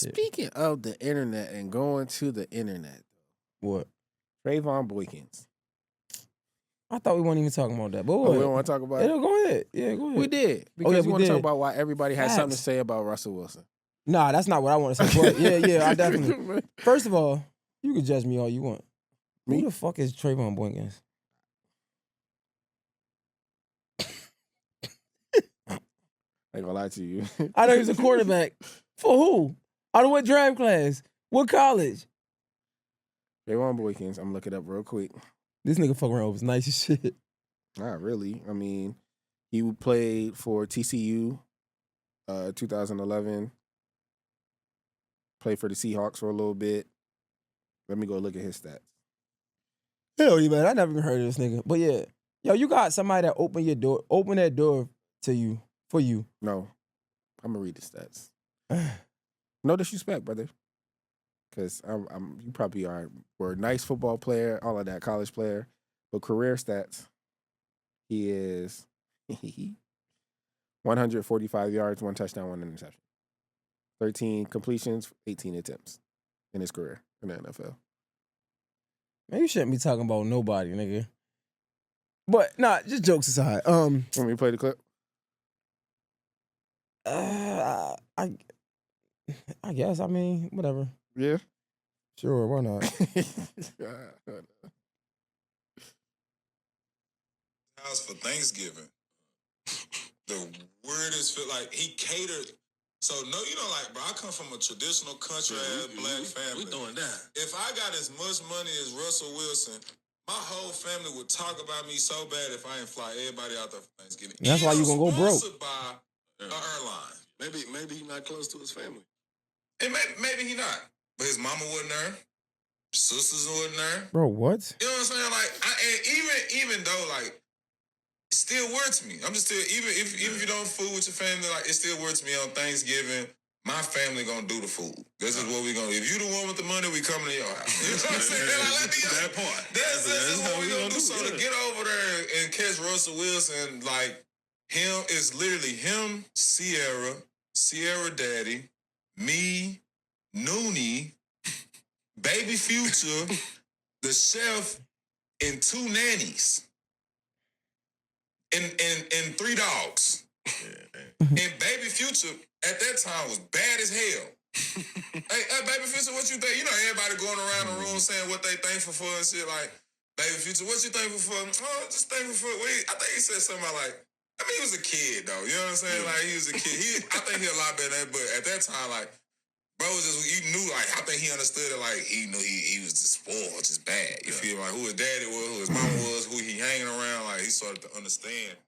shit. Speaking of the internet and going to the internet, What? Trevon Boykins. I thought we weren't even talking about that. But what? We don't want to talk about Yeah, it. go ahead. Yeah, go ahead. We did because yeah, we we want to talk did. about why everybody has something to Facts. say about Russell Wilson. Nah, that's not what I want to say. But yeah, I definitely. First of all, you can judge me all you want. Me? Who the fuck is Trevon Boykins? I ain't gonna lie to you. I know he was a quarterback. For who? Out of what draft class? What college? Trevon Boykins. I'm looking it up real quick. This nigga fuck around was nice as shit. Not really. I mean, he played for TCU, 2011. Played for the Seahawks for a little bit. Let me go look at his stats. Hell yeah, man. I never even heard of this nigga. But yeah. Yo, you got somebody that open that door to you, for you. No, I'm gonna read the stats. No disrespect, brother. Because you probably were a nice football player, all of that, college player, but career stats, he is 145 yards, 1 touchdown, 1 interception, 13 completions, 18 attempts in his career in the NFL. Man, you shouldn't be talking about nobody, nigga. But nah, just jokes aside. Want me to play the clip? I guess. I mean, whatever. Yeah. Sure, why not? House for Thanksgiving. The weirdest feel like he catered. So no, you know, like, bro, I come from a traditional country black family. We doing that. If I got as much money as Russell Wilson, my whole family would talk about me so bad if I ain't fly everybody out there for Thanksgiving. That's why you gonna go broke. Sponsored by an airline. Maybe he's not close to his family. And maybe he not. But his mama wasn't there. Sisters wasn't there. Bro, what? You know what I'm saying? Like, and even though, like, it still works me. I'm just still, even if you don't food with your family, like, it still works me on Thanksgiving. My family gonna do the food. This is what we gonna. If you the one with the money, we coming to your house. You know what I'm saying? Like, let me that part. That's what we gonna do. So to get over there and catch Russell Wilson, like, him is literally him, Sierra Daddy, me, Noonie, Baby Future, the chef, and 2 nannies. And 3 dogs. And Baby Future at that time was bad as hell. hey, Baby Future, what you think? You know, everybody going around the room saying what they thankful for and shit. Like, Baby Future, what you thankful for? Oh, just thankful for. I think he said something about, like, I mean, he was a kid though. You know what I'm saying? Like, he was a kid. I think he a lot better than that. But at that time, like, bro was just, he knew, like, I think he understood it. Like, he knew he was just spoiled, just bad. You feel like who his daddy was, who his mama was, who he hanging around. Like, he started to understand.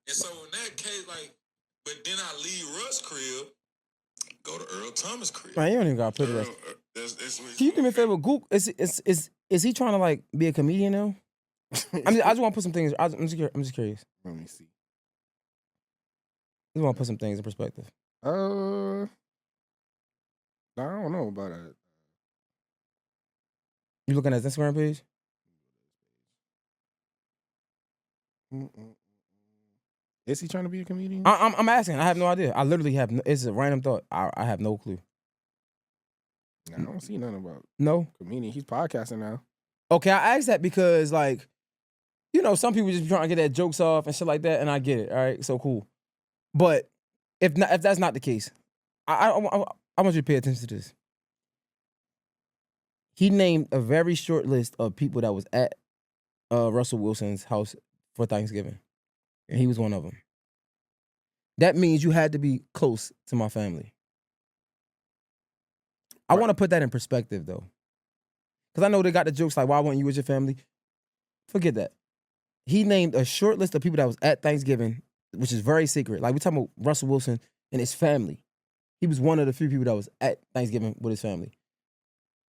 And so in that case, like, but then I leave Russ' crib, go to Earl Thomas' crib. Man, you don't even gotta put the rest. Can you do me a favor? Goop, is he trying to, like, be a comedian now? I just want to put some things. I'm just curious. Let me see. I just want to put some things in perspective. I don't know about that. You looking at his Instagram page? Is he trying to be a comedian? I'm asking. I have no idea. I literally have. It's a random thought. I have no clue. Nah, I don't see nothing about No. comedian. He's podcasting now. Okay, I asked that because, like, you know, some people just be trying to get that jokes off and shit like that, and I get it. All right, so cool. But if that's not the case, I want you to pay attention to this. He named a very short list of people that was at Russell Wilson's house for Thanksgiving, and he was one of them. That means you had to be close to my family. I want to put that in perspective, though, because I know they got the jokes like, "Why weren't you with your family?" Forget that. He named a short list of people that was at Thanksgiving, which is very secret. Like, we're talking about Russell Wilson and his family. He was one of the few people that was at Thanksgiving with his family.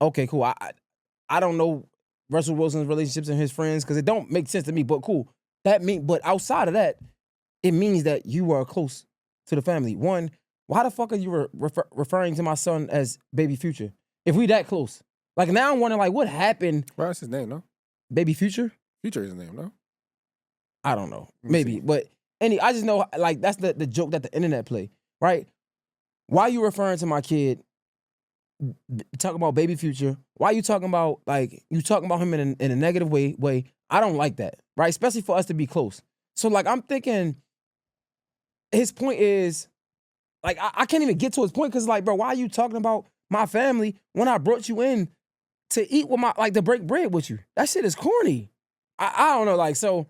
Okay, cool. I don't know Russell Wilson's relationships and his friends because it don't make sense to me, but cool. But outside of that, it means that you are close to the family. One, why the fuck are you referring to my son as Baby Future? If we that close. Like, now I'm wondering, like, what happened? What's his name, no? Baby Future? Future is his name, no? I don't know. Maybe. But I just know, like, that's the joke that the internet play, right? Why are you referring to my kid talking about baby Future. Why you talking about you talking about him in a negative way? I don't like that, right? Especially for us to be close. So like I'm thinking, his point is I can't even get to his point because like, bro, why are you talking about my family when I brought you in to eat with my to break bread with you? That shit is corny. I don't know, like, so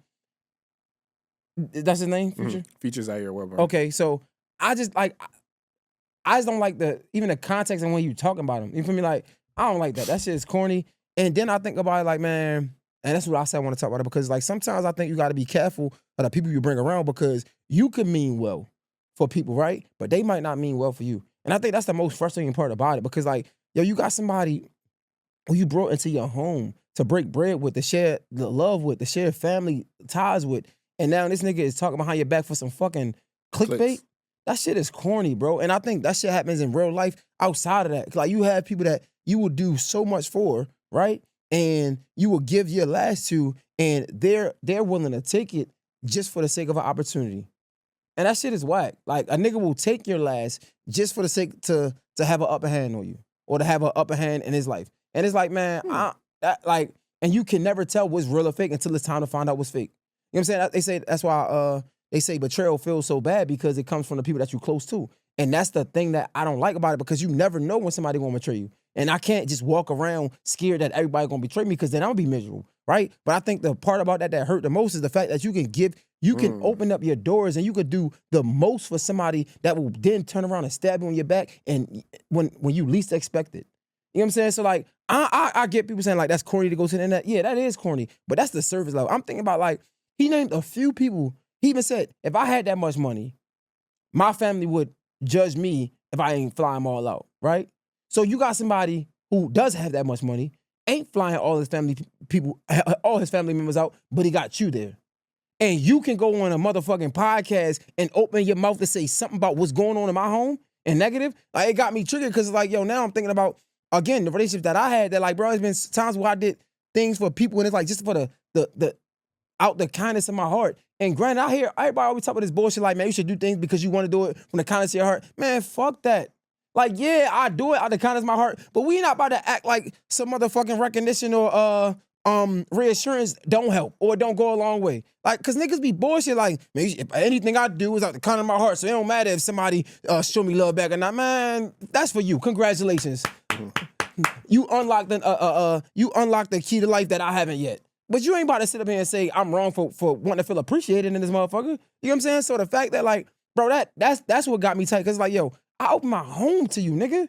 that's his name, Future? Future's out here, Wilburn. Okay, so I just don't like even the context and when you talking about him. You feel me? Like, I don't like that. That shit is corny. And then I think about it like, man, and that's what I said I want to talk about it because like sometimes I think you got to be careful of the people you bring around because you could mean well for people, right? But they might not mean well for you. And I think that's the most frustrating part about it because like, yo, you got somebody who you brought into your home to break bread with, to share the love with, to share family ties with, and now this nigga is talking behind your back for some fucking clickbait. Clicks. That shit is corny, bro. And I think that shit happens in real life outside of that. Like you have people that you will do so much for, right? And you will give your last to, and they're willing to take it just for the sake of an opportunity. And that shit is whack. Like a nigga will take your last just for the sake to have an upper hand on you or to have an upper hand in his life. And it's like, man, and you can never tell what's real or fake until it's time to find out what's fake. You know what I'm saying? They say that's why they say betrayal feels so bad because it comes from the people that you're close to. And that's the thing that I don't like about it because you never know when somebody gonna betray you. And I can't just walk around scared that everybody gonna betray me because then I'll be miserable, right? But I think the part about that hurt the most is the fact that you can open up your doors and you could do the most for somebody that will then turn around and stab you on your back and when you least expect it. You know what I'm saying? So like, I get people saying like that's corny to go to the internet. Yeah, that is corny, but that's the service level. I'm thinking about like, he named a few people. He even said, if I had that much money, my family would judge me if I ain't fly them all out, right? So you got somebody who does have that much money, ain't flying all his family members out, but he got you there. And you can go on a motherfucking podcast and open your mouth to say something about what's going on in my home and negative. Like, it got me triggered because it's like, yo, now I'm thinking about, again, the relationship that I had that like, bro, there's been times where I did things for people and it's like just for the out the kindness of my heart. And granted, I hear everybody always talk about this bullshit like, man, you should do things because you want to do it from the kindness of your heart. Man, fuck that. Like, yeah, I do it out the kindness of my heart, but we not about to act like some motherfucking recognition or reassurance don't help or don't go a long way. Like, cause niggas be bullshit like, man, if anything I do is out the kindness of my heart, so it don't matter if somebody show me love back or not. Man, that's for you. Congratulations. You unlocked the key to life that I haven't yet. But you ain't about to sit up here and say I'm wrong for wanting to feel appreciated in this motherfucker. You know what I'm saying? So the fact that like, bro, that's what got me tight. Cause like, yo, I opened my home to you, nigga.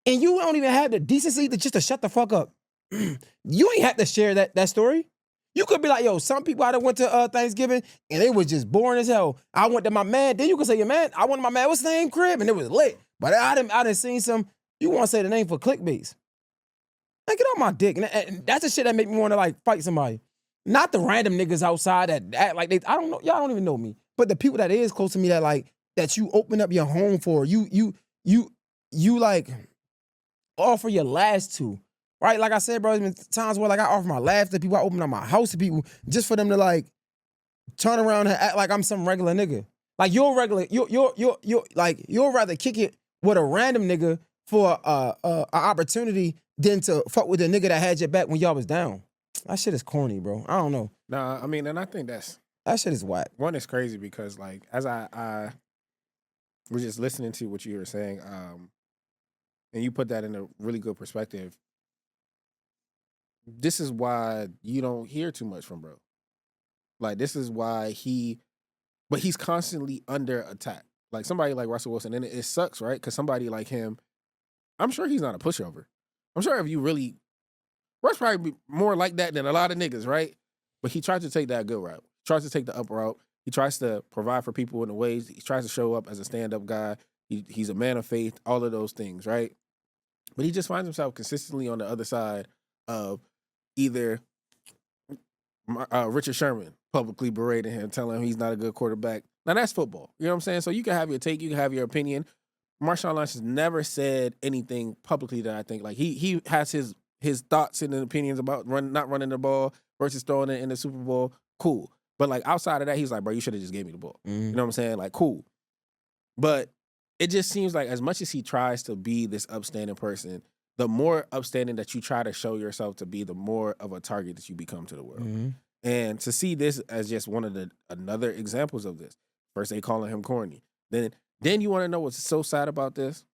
And you don't even have the decency to shut the fuck up. You ain't have to share that story. You could be like, yo, some people I done went to Thanksgiving and they was just boring as hell. I went to my man. Then you could say, your man, I went to my man, what's the name, crib? And it was lit. But I done seen some, you want to say the name for clickbaits. Man, get off my dick. And that's the shit that make me want to like fight somebody. Not the random niggas outside that act like I don't know, y'all don't even know me. But the people that is close to me that like, that you open up your home for, you like offer your last to. Right? Like I said, bro, there's been times where like I offer my laugh to people, I open up my house to people just for them to like turn around and act like I'm some regular nigga. Like you're rather kick it with a random nigga for an opportunity than to fuck with the nigga that had your back when y'all was down. That shit is corny, bro. I don't know. Nah, I mean, and I think that shit is whack. One is crazy because like as I was just listening to what you were saying, and you put that in a really good perspective. This is why you don't hear too much from bro. Like this is why he's constantly under attack. Like somebody like Russell Wilson, and it sucks, right? Because somebody like him, I'm sure he's not a pushover. I'm sure if you really, Russ probably be more like that than a lot of niggas, right? But he tries to take that good route. He tries to take the up route. He tries to provide for people in the ways. He tries to show up as a stand-up guy. He's a man of faith, all of those things, right? But he just finds himself consistently on the other side of either Richard Sherman publicly berating him, telling him he's not a good quarterback. Now, that's football. You know what I'm saying? So you can have your take, you can have your opinion. Marshawn Lynch has never said anything publicly that I think, like, he has his thoughts and opinions about not running the ball versus throwing it in the Super Bowl. Cool. But, like, outside of that, he's like, bro, you should have just gave me the ball. You know what I'm saying? Like, cool. But it just seems like as much as he tries to be this upstanding person, the more upstanding that you try to show yourself to be, the more of a target that you become to the world. Mm-hmm. And to see this as just one of the another examples of this. First they calling him corny. Then you want to know what's so sad about this?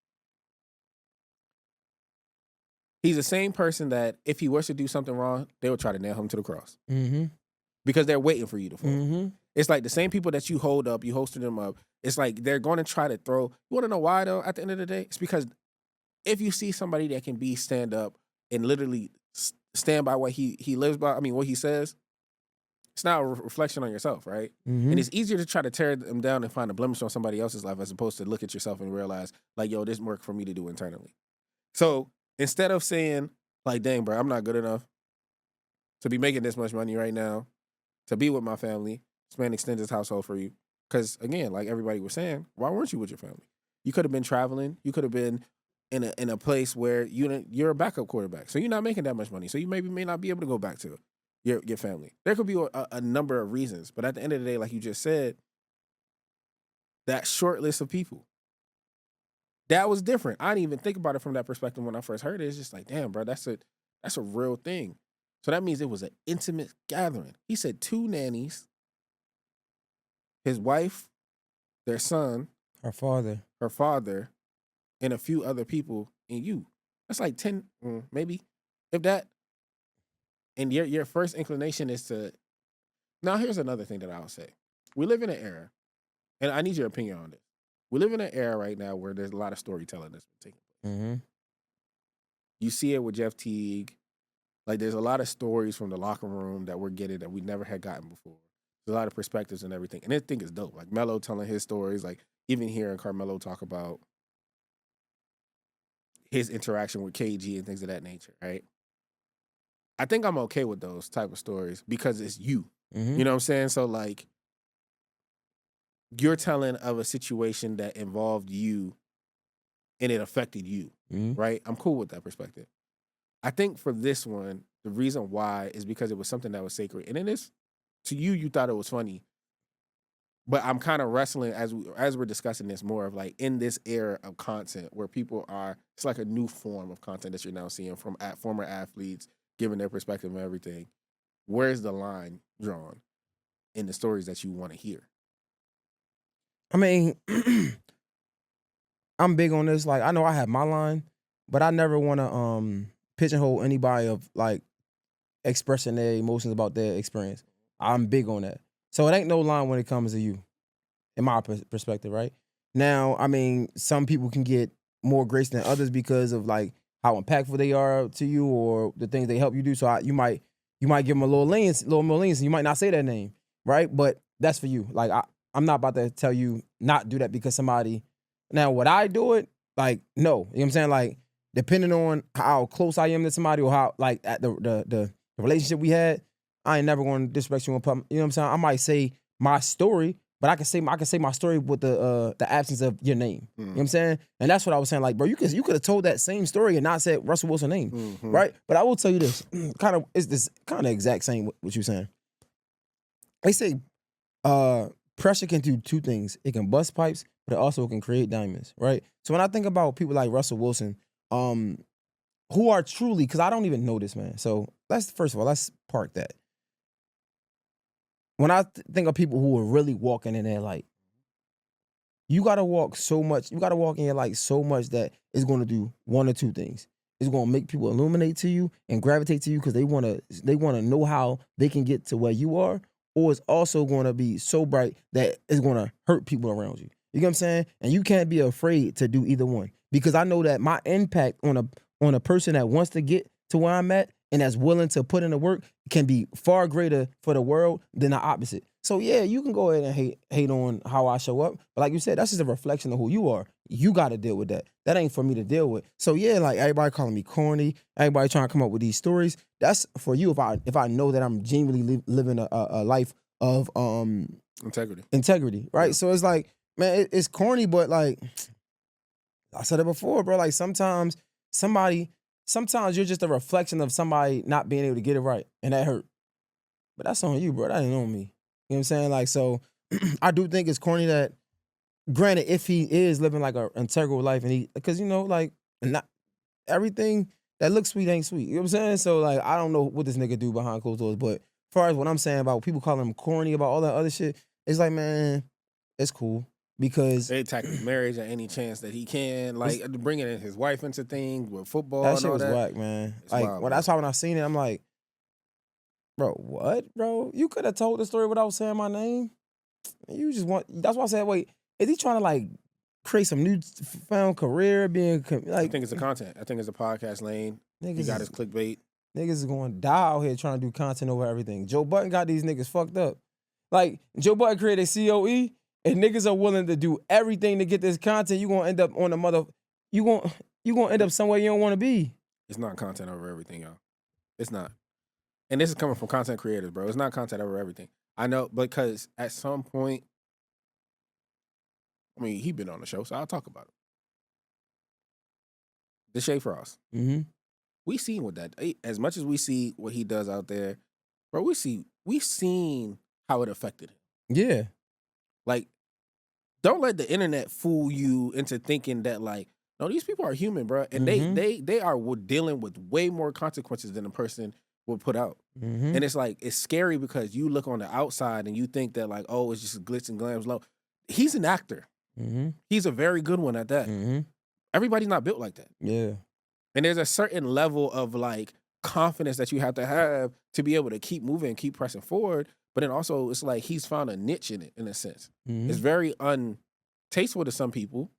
He's the same person that if he was to do something wrong, they would try to nail him to the cross. Mm-hmm. Because they're waiting for you to fall. Mm-hmm. It's like the same people that you hold up, you hosted them up. It's like they're going to try to throw. You want to know why, though, at the end of the day? It's because if you see somebody that can be stand up and literally stand by what he lives by, I mean, what he says, it's not a reflection on yourself, right? Mm-hmm. And it's easier to try to tear them down and find a blemish on somebody else's life as opposed to look at yourself and realize, like, yo, this work for me to do internally. So instead of saying, like, dang, bro, I'm not good enough to be making this much money right now, to be with my family, expand extend this household for you. Because, again, like everybody was saying, why weren't you with your family? You could have been traveling. You could have been in a place where you're a backup quarterback. So you're not making that much money. So you may not be able to go back to your family. There could be a number of reasons. But at the end of the day, like you just said, that short list of people, that was different. I didn't even think about it from that perspective when I first heard it. It's just like, damn, bro, that's a real thing. So that means it was an intimate gathering. He said 2 nannies, his wife, their son, Her father. her father, and a few other people, and you. That's like 10, maybe, if that. And your first inclination is to. Now, here's another thing that I'll say. We live in an era, and I need your opinion on this. We live in an era right now where there's a lot of storytelling that's been taking place. Mm-hmm. You see it with Jeff Teague. Like, there's a lot of stories from the locker room that we're getting that we never had gotten before. There's a lot of perspectives and everything. And I think it's dope. Like, Melo telling his stories, like, even hearing Carmelo talk about his interaction with KG and things of that nature, right? I think I'm okay with those type of stories because it's you. Mm-hmm. You know what I'm saying? So, like, you're telling of a situation that involved you and it affected you, right? I'm cool with that perspective. I think for this one, the reason why is because it was something that was sacred. And it is, to you, you thought it was funny. But I'm kind of wrestling as we're discussing this more of like in this era of content where people are, it's like a new form of content that you're now seeing from former athletes giving their perspective and everything. Where's the line drawn in the stories that you want to hear? I mean, I'm big on this. Like, I know I have my line, but I never want to pigeonhole anybody of like expressing their emotions about their experience. I'm big on that. So it ain't no line when it comes to you, in my perspective, right? Now, I mean, some people can get more grace than others because of like how impactful they are to you or the things they help you do. So you might give them a little more lenience. You might not say that name, right? But that's for you. Like I'm not about to tell you not do that because somebody. Now, would I do it? Like, no. You know what I'm saying? Like, depending on how close I am to somebody or how like at the relationship we had, I ain't never going to disrespect you in public. You know what I'm saying? I might say my story, but I can say my story with the absence of your name. You know what I'm saying? And that's what I was saying. Like, bro, you could have told that same story and not said Russell Wilson's name, right? But I will tell you this, it's this kind of exact same what you're saying. They say pressure can do 2 things. It can bust pipes, but it also can create diamonds, right? So when I think about people like Russell Wilson, who are truly, because I don't even know this man. So first of all, let's park that. When I think of people who are really walking in their light, you gotta walk so much. You gotta walk in your light so much that it's gonna do 1 or 2 things. It's gonna make people illuminate to you and gravitate to you because they wanna know how they can get to where you are, or it's also gonna be so bright that it's gonna hurt people around you. You get what I'm saying? And you can't be afraid to do either one because I know that my impact on a person that wants to get to where I'm at and that's willing to put in the work can be far greater for the world than the opposite. So yeah, you can go ahead and hate on how I show up, but like you said, that's just a reflection of who you are. You got to deal with that. That ain't for me to deal with. So yeah, like everybody calling me corny, everybody trying to come up with these stories. That's for you if I know that I'm genuinely living a life of integrity, right? Yeah. So it's like, man, it's corny, but like I said it before, bro. Like sometimes you're just a reflection of somebody not being able to get it right, and that hurt. But that's on you, bro. That ain't on me. You know what I'm saying? Like, so I do think it's corny that granted, if he is living like an integral life and because like not everything that looks sweet ain't sweet. You know what I'm saying? So like, I don't know what this nigga do behind closed doors, but as far as what I'm saying about people calling him corny about all that other shit, it's like, man, it's cool because They attack his marriage at any chance that he can, like bringing in his wife into things with football that and shit all was that. whack, man. It's Like wild, when bro. that's why when I seen it, I'm like, bro, what, bro? You could have told the story without saying my name. You just want. That's why I said, wait, is he trying to like create some new found career being I like? think it's the content. I think it's the podcast lane. He got his clickbait. Niggas is going to die out here trying to do content over everything. Joe Budden got these niggas fucked up. Like, Joe Budden created COE, and niggas are willing to do everything to get this content. You gonna end up on the you gonna end up somewhere you don't want to be. It's not content over everything, y'all. It's not. And this is coming from content creators, bro. It's not content over everything. I know, because at some point, I mean, he been on the show, so I'll talk about it. The Shea Frost. Mm-hmm. We seen what that, as much as we see what he does out there, bro, we seen how it affected him. Yeah. Like, don't let the internet fool you into thinking that, like, no, these people are human, bro. And they are dealing with way more consequences than a person would put out. Mm-hmm. And it's like, it's scary because you look on the outside and you think that, like, oh, it's just glitz and glams low. He's an actor. Mm-hmm. He's a very good one at that. Mm-hmm. Everybody's not built like that. Yeah. And there's a certain level of like confidence that you have to be able to keep moving, keep pressing forward. But then also it's like he's found a niche in it, in a sense. Mm-hmm. It's very untasteful to some people,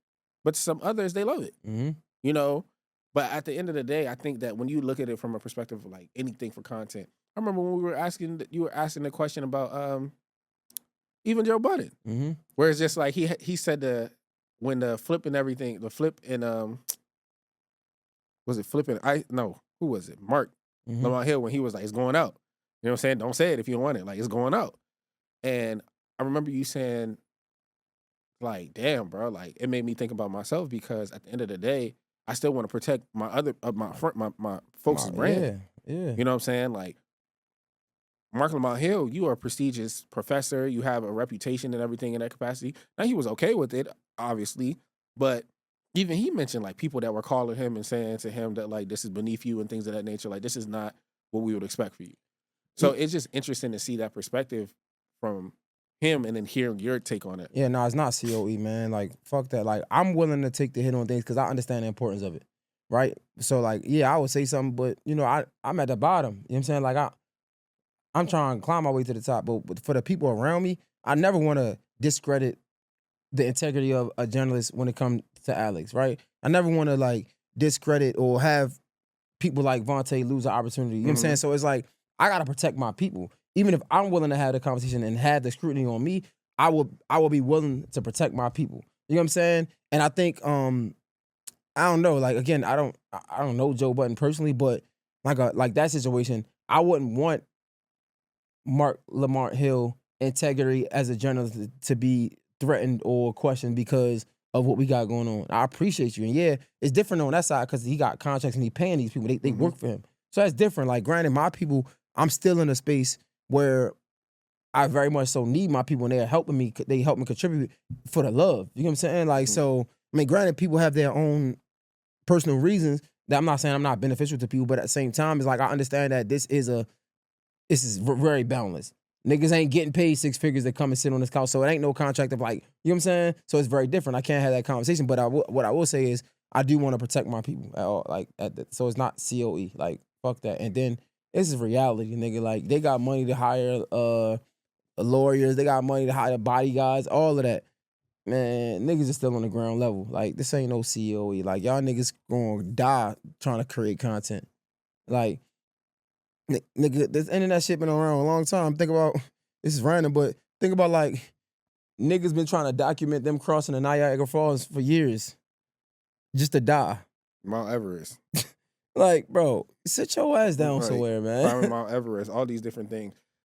but to some others, they love it. Mm-hmm. You know? But at the end of the day, I think that when you look at it from a perspective of like anything for content, I remember when you were asking the question about even Joe Budden. Mm-hmm. Where it's just like he said when the flip and everything, the flip and was it flipping? Who was it? Mark Mm-hmm. Lamont Hill, when he was like, it's going out. You know what I'm saying? Don't say it if you don't want it. Like, it's going out. And I remember you saying, like, damn, bro, like, it made me think about myself because at the end of the day, I still want to protect my my folks' brand. Yeah. You know what I'm saying? Like, Mark Lamont Hill, you are a prestigious professor. You have a reputation and everything in that capacity. Now, he was okay with it, obviously, but even he mentioned like people that were calling him and saying to him that like this is beneath you and things of that nature. Like this is not what we would expect for you. So it's just interesting to see that perspective from him and then hearing your take on it. Yeah, no, it's not COE, man. Like, fuck that. Like, I'm willing to take the hit on things because I understand the importance of it, right? So, like, yeah, I would say something, but, I'm at the bottom. You know what I'm saying? Like, I'm trying to climb my way to the top, but for the people around me, I never want to discredit the integrity of a journalist when it comes to Alex, right? I never want to, like, discredit or have people like Vontae lose an opportunity. You know what I'm saying? So it's like, I got to protect my people. Even if I'm willing to have the conversation and have the scrutiny on me, I will be willing to protect my people. You know what I'm saying? And I think, I don't know, like, again, I don't know Joe Budden personally, but like that situation, I wouldn't want Mark Lamont Hill integrity as a journalist to be threatened or questioned because of what we got going on. I appreciate you. And yeah, it's different on that side because he got contracts and he paying these people. They work for him. So that's different. Like, granted, my people, I'm still in a space where I very much so need my people and they're helping me. They help me contribute for the love. You know what I'm saying? Like, so, I mean, granted, people have their own personal reasons that I'm not saying I'm not beneficial to people, but at the same time, it's like I understand that this is very balanced. Niggas ain't getting paid 6 figures to come and sit on this couch, so it ain't no contract of like, you know what I'm saying? So it's very different. I can't have that conversation, but what I will say is I do want to protect my people at all. Like, so it's not COE. Like, fuck that. And then this is reality, nigga. Like, they got money to hire lawyers. They got money to hire bodyguards, all of that. Man, niggas are still on the ground level. Like, this ain't no COE. Like, y'all niggas gonna die trying to create content. Like, nigga, this internet shit been around a long time. Think about, this is random, but think about, like, niggas been trying to document them crossing the Niagara Falls for years just to die. Mount Everest. Like, bro, sit your ass down Right. somewhere, man. Climbing Mount Everest, all these different things.